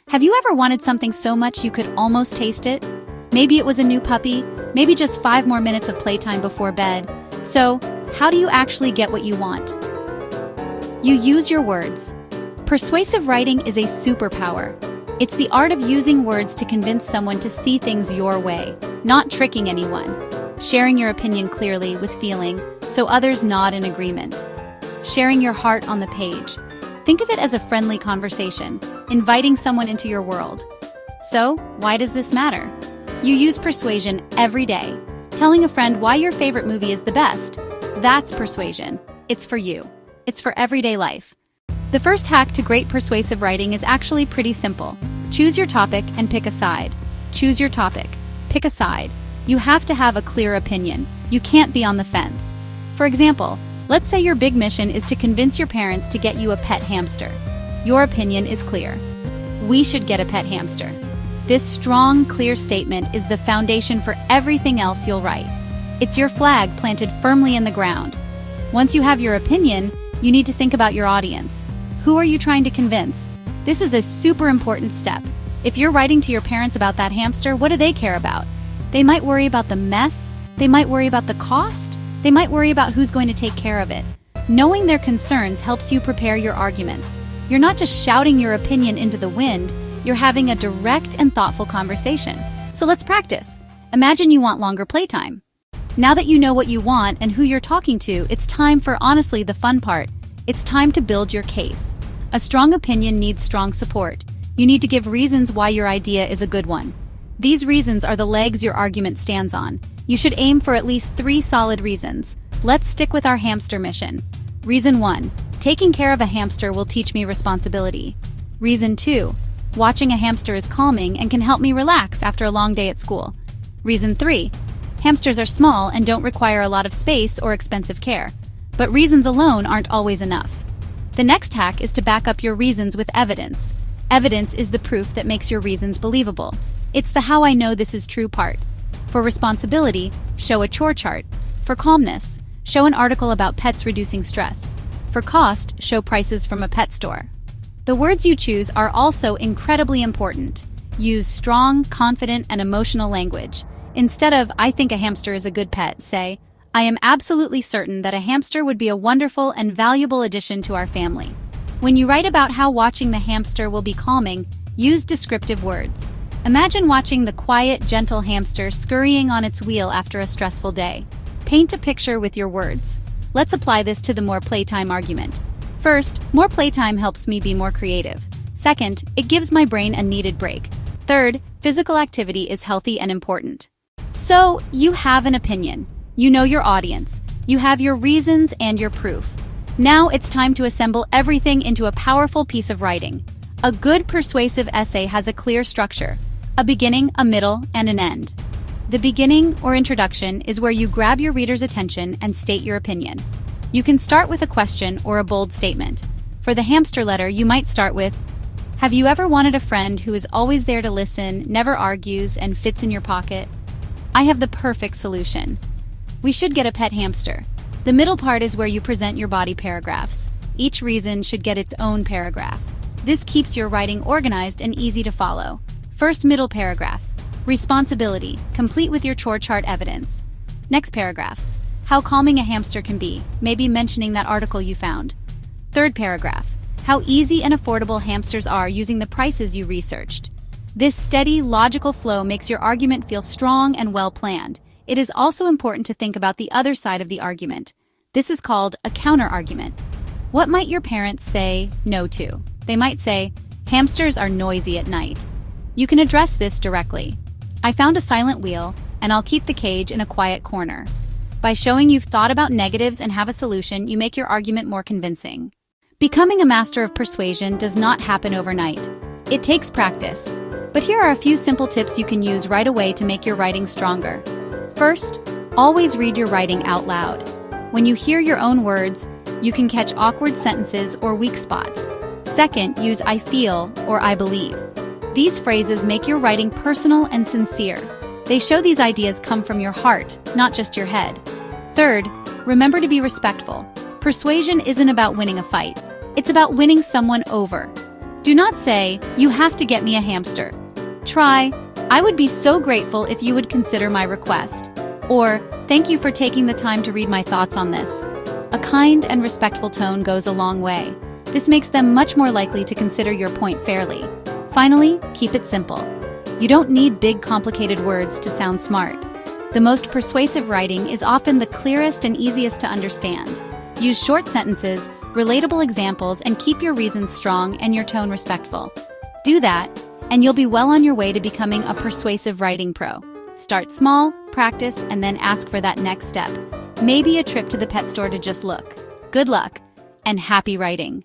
Have you ever wanted something so much you could almost taste it? Maybe it was a new puppy, maybe just 5 more minutes of playtime before bed. So, how do you actually get what you want? You use your words. Persuasive writing is a superpower. It's the art of using words to convince someone to see things your way, not tricking anyone. Sharing your opinion clearly with feeling, so others nod in agreement. Sharing your heart on the page. Think of it as a friendly conversation, inviting someone into your world. So, why does this matter? You use persuasion every day. Telling a friend why your favorite movie is the best. That's persuasion. It's for you. It's for everyday life. The first hack to great persuasive writing is actually pretty simple. Choose your topic and pick a side. Choose your topic. Pick a side. You have to have a clear opinion. You can't be on the fence. For example, let's say your big mission is to convince your parents to get you a pet hamster. Your opinion is clear. We should get a pet hamster. This strong, clear statement is the foundation for everything else you'll write. It's your flag planted firmly in the ground. Once you have your opinion, you need to think about your audience. Who are you trying to convince? This is a super important step. If you're writing to your parents about that hamster, what do they care about? They might worry about the mess. They might worry about the cost. They might worry about who's going to take care of it. Knowing their concerns helps you prepare your arguments. You're not just shouting your opinion into the wind, you're having a direct and thoughtful conversation. So let's practice. Imagine you want longer playtime. Now that you know what you want and who you're talking to, it's time for, honestly, the fun part. It's time to build your case. A strong opinion needs strong support. You need to give reasons why your idea is a good one. These reasons are the legs your argument stands on. You should aim for at least 3 solid reasons. Let's stick with our hamster mission. Reason 1. Taking care of a hamster will teach me responsibility. Reason 2. Watching a hamster is calming and can help me relax after a long day at school. Reason 3. Hamsters are small and don't require a lot of space or expensive care. But reasons alone aren't always enough. The next hack is to back up your reasons with evidence. Evidence is the proof that makes your reasons believable. It's the how I know this is true part. For responsibility, show a chore chart. For calmness, show an article about pets reducing stress. For cost, show prices from a pet store. The words you choose are also incredibly important. Use strong, confident, and emotional language. Instead of, I think a hamster is a good pet, say, I am absolutely certain that a hamster would be a wonderful and valuable addition to our family. When you write about how watching the hamster will be calming, use descriptive words. Imagine watching the quiet, gentle hamster scurrying on its wheel after a stressful day. Paint a picture with your words. Let's apply this to the more playtime argument. First, more playtime helps me be more creative. Second, it gives my brain a needed break. Third, physical activity is healthy and important. So, you have an opinion. You know your audience. You have your reasons and your proof. Now it's time to assemble everything into a powerful piece of writing. A good persuasive essay has a clear structure. A beginning, a middle, and an end. The beginning, or introduction, is where you grab your reader's attention and state your opinion. You can start with a question or a bold statement. For the hamster letter, you might start with, have you ever wanted a friend who is always there to listen, never argues, and fits in your pocket? I have the perfect solution. We should get a pet hamster. The middle part is where you present your body paragraphs. Each reason should get its own paragraph. This keeps your writing organized and easy to follow. First middle paragraph. Responsibility, complete with your chore chart evidence. Next paragraph. How calming a hamster can be, maybe mentioning that article you found. Third paragraph. How easy and affordable hamsters are using the prices you researched. This steady, logical flow makes your argument feel strong and well-planned. It is also important to think about the other side of the argument. This is called a counter-argument. What might your parents say no to? They might say, hamsters are noisy at night. You can address this directly. I found a silent wheel, and I'll keep the cage in a quiet corner. By showing you've thought about negatives and have a solution, you make your argument more convincing. Becoming a master of persuasion does not happen overnight. It takes practice. But here are a few simple tips you can use right away to make your writing stronger. First, always read your writing out loud. When you hear your own words, you can catch awkward sentences or weak spots. Second, use I feel or I believe. These phrases make your writing personal and sincere. They show these ideas come from your heart, not just your head. Third, remember to be respectful. Persuasion isn't about winning a fight. It's about winning someone over. Do not say, "You have to get me a hamster." Try, "I would be so grateful if you would consider my request." Or, "Thank you for taking the time to read my thoughts on this." A kind and respectful tone goes a long way. This makes them much more likely to consider your point fairly. Finally, keep it simple. You don't need big, complicated words to sound smart. The most persuasive writing is often the clearest and easiest to understand. Use short sentences, relatable examples, and keep your reasons strong and your tone respectful. Do that, and you'll be well on your way to becoming a persuasive writing pro. Start small, practice, and then ask for that next step. Maybe a trip to the pet store to just look. Good luck, and happy writing!